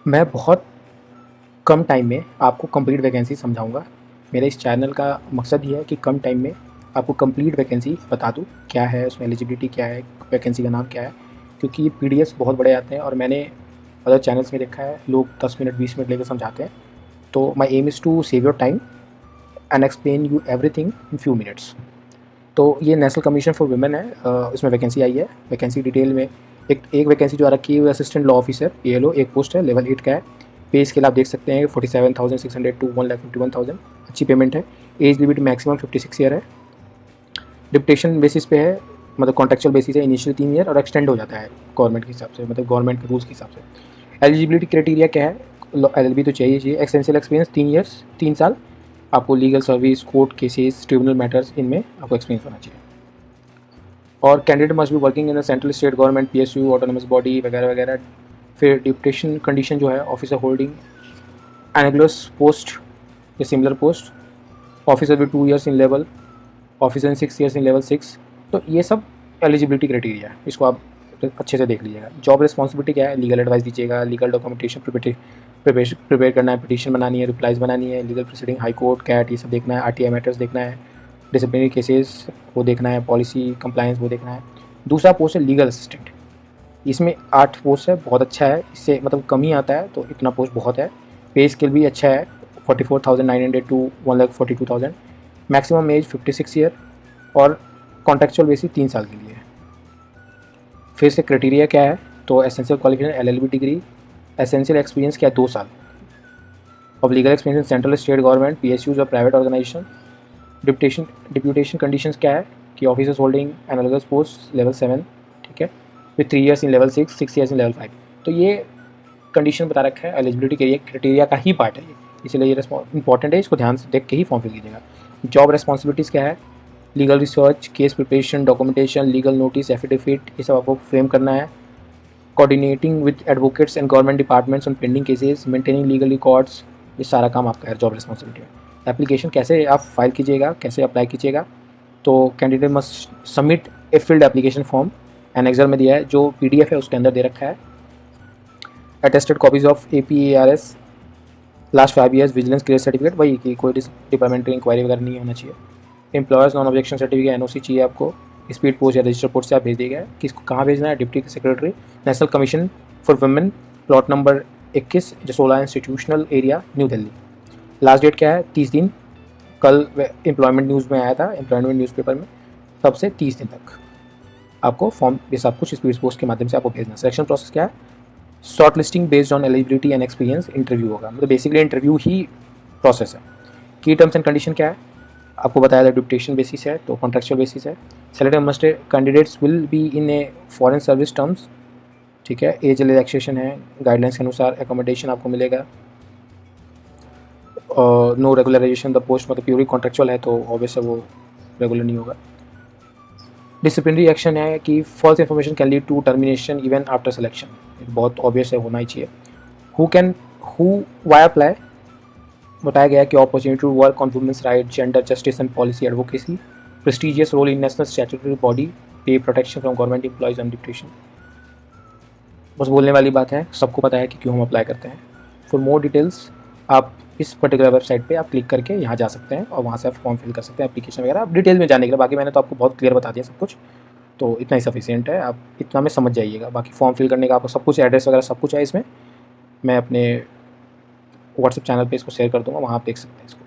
मैं बहुत कम टाइम में आपको कंप्लीट वैकेंसी समझाऊंगा। मेरे इस चैनल का मकसद ये है कि कम टाइम में आपको कंप्लीट वैकेंसी बता दूं, क्या है उसमें, एलिजिबिलिटी क्या है, वैकेंसी का नाम क्या है। क्योंकि ये पीडीएफ्स बहुत बड़े आते हैं और मैंने अदर चैनल्स में देखा है लोग 10 मिनट 20 मिनट लेकर समझाते हैं। तो my aim is to save your time and explain you everything in few minutes. तो ये नेशनल कमीशन फॉर वुमेन है, इसमें वैकेंसी आई है। वैकेंसी डिटेल में एक वैकेंसी जो आ रखी है वो असिस्टेंट लॉ ऑफिसर ALO, एक पोस्ट है, लेवल 8 का है। पे स्केल आप देख सकते हैं 47,600 टू 1,51,000, अच्छी पेमेंट है। एज लिमिट मैक्सिमम 56 ईयर है। डिप्टेशन बेसिस पे है, मतलब कॉन्ट्रेक्चुअल बेसिस है, इनिशियल 3 ईयर और एक्सटेंड हो जाता है गवर्नमेंट के हिसाब से, मतलब गवर्नमेंट के रूल्स के हिसाब से। एलिजिबिलिटी क्राइटेरिया क्या है? LLB तो चाहिए। एक्सेंशियल एक्सपीरियंस 3 ईयर्स, 3 साल आपको legal service, court cases, tribunal matters, इनमें आपको एक्सपीरियंस होना चाहिए। और candidate must be working in the central state government, PSU, autonomous body वगैरह वगैरह। फिर डिप्टेशन कंडीशन जो है, ऑफिसर होल्डिंग एनागुलस पोस्ट या similar post, officer with 2 years in level, officer in 6 years in level 6। तो ये सब एलिजिबिलिटी क्राइटेरिया है, इसको आप अच्छे से देख लीजिएगा। जॉब रिस्पॉन्सिबिलिटी क्या है? लीगल एडवाइस दीजिएगा, लीगल डॉक्यूमेंटेशन प्रिपेयर करना है, पिटीशन बनानी है, रिप्लाइज बनानी है, legal proceeding, high court, CAT, ये सब देखना है, RTI मैटर्स देखना है, डिसिप्लिनरी केसेस वो देखना है, पॉलिसी कंप्लायंस वो देखना है। दूसरा पोस्ट है लीगल असिस्टेंट। इसमें 8 पोस्ट है, बहुत अच्छा है, इससे मतलब कम ही आता है, तो इतना पोस्ट बहुत है। पे स्केल भी अच्छा है, 44,900 टू 1,42,000। मैक्सिमम एज 56 ईयर और कॉन्ट्रेक्चुअल बेसिस 3 साल के लिए है। फिर से क्राइटेरिया क्या है? तो essential qualification LLB degree, essential experience क्या है 2 साल, और legal experience in central state government, PSUs और प्राइवेट ऑर्गेनाइजेशन। डिप्यूटेशन कंडीशंस क्या है कि officers holding analogous post level 7, ठीक है, फिर 3 years in level 6, 6 years in level 5। तो ये कंडीशन बता रखा है, एलिजिबिलिटी क्राइटेरिया का ही पार्ट है ये, इसलिए ये इंपॉर्टेंट है, इसको ध्यान से देख के ही फॉर्म फिल कीजिएगा। जॉब रिस्पॉन्सिबिलिटीज़ क्या है? Legal research, case preparation, documentation, legal notice, affidavit, ये सब आपको फ्रेम करना है। Coordinating with advocates and government departments on pending cases, maintaining legal records, ये सारा काम आपका है, जॉब रिस्पॉन्सिबिलिटी है। एप्लीकेशन कैसे आप फाइल कीजिएगा, कैसे अप्लाई कीजिएगा? तो कैंडिडेट मस्ट सबमिट ए फिल्ड एप्लीकेशन फॉर्म, एनेक्सर में दिया है, जो PDF है उसके अंदर दे रखा है। Attested copies of APARS last 5 years, vigilance clear certificate, वही कि कोई डिपार्टमेंटल इंक्वायरी वगैरह नहीं होना चाहिए। Employers non objection certificate, NOC चाहिए आपको। स्पीड पोस्ट या रजिस्टर पोस्ट से आप भेज दिएगा। किसको कहाँ भेजना है? Deputy secretary, national commission for women, plot number 21, Jasola institutional area, New Delhi. Last date क्या है? 30 दिन। कल एम्प्लॉयमेंट न्यूज़ में आया था, एम्प्लॉयमेंट न्यूज़पेपर में, तब से 30 दिन तक आपको फॉर्म ये सब कुछ स्पीड पोस्ट के माध्यम से आपको भेजना। सिलेक्शन प्रोसेस क्या है? Short listing based on eligibility and experience, interview होगा, मतलब बेसिकली इंटरव्यू ही प्रोसेस है। की टर्म्स एंड कंडीशन क्या है? आपको बताया था डिप्टेशन बेसिस है, तो कॉन्ट्रेक्चुअल बेसिस है। Selected must candidates will be in a foreign service terms, ठीक है। एज रिलैक्सेशन है, गाइडलाइंस के अनुसार एकोमोडेशन आपको मिलेगा। नो रेगुलराइजेशन द पोस्ट, मतलब प्योरली कॉन्ट्रेक्चुअल है तो ऑब्वियस है वो रेगुलर नहीं होगा। डिसिप्लिनरी एक्शन है कि false information can lead to termination even after selection, बहुत ऑब्वियस है, होना ही चाहिए। Who why apply? बताया गया कि opportunity to work on women's right, gender justice and policy advocacy, prestigious role in national statutory body, pay protection from government employees on deputation. बस बोलने वाली बात है, सबको पता है कि क्यों हम अप्लाई करते हैं। फॉर मोर डिटेल्स आप इस पर्टिकुलर वेबसाइट पे आप क्लिक करके यहाँ जा सकते हैं और वहाँ से आप फॉर्म फिल कर सकते हैं, एप्लीकेशन वगैरह आप डिटेल में जाने के लिए। बाकी मैंने तो आपको बहुत क्लियर बता दिया सब कुछ, तो इतना ही सफिशिएंट है, आप इतना में समझ जाइएगा। बाकी फॉर्म फिल करने का आपको सब कुछ, एड्रेस वगैरह सब कुछ है इसमें, मैं अपने व्हाट्सएप चैनल पे इसको शेयर कर दूँगा, वहाँ आप देख सकते हैं इसको।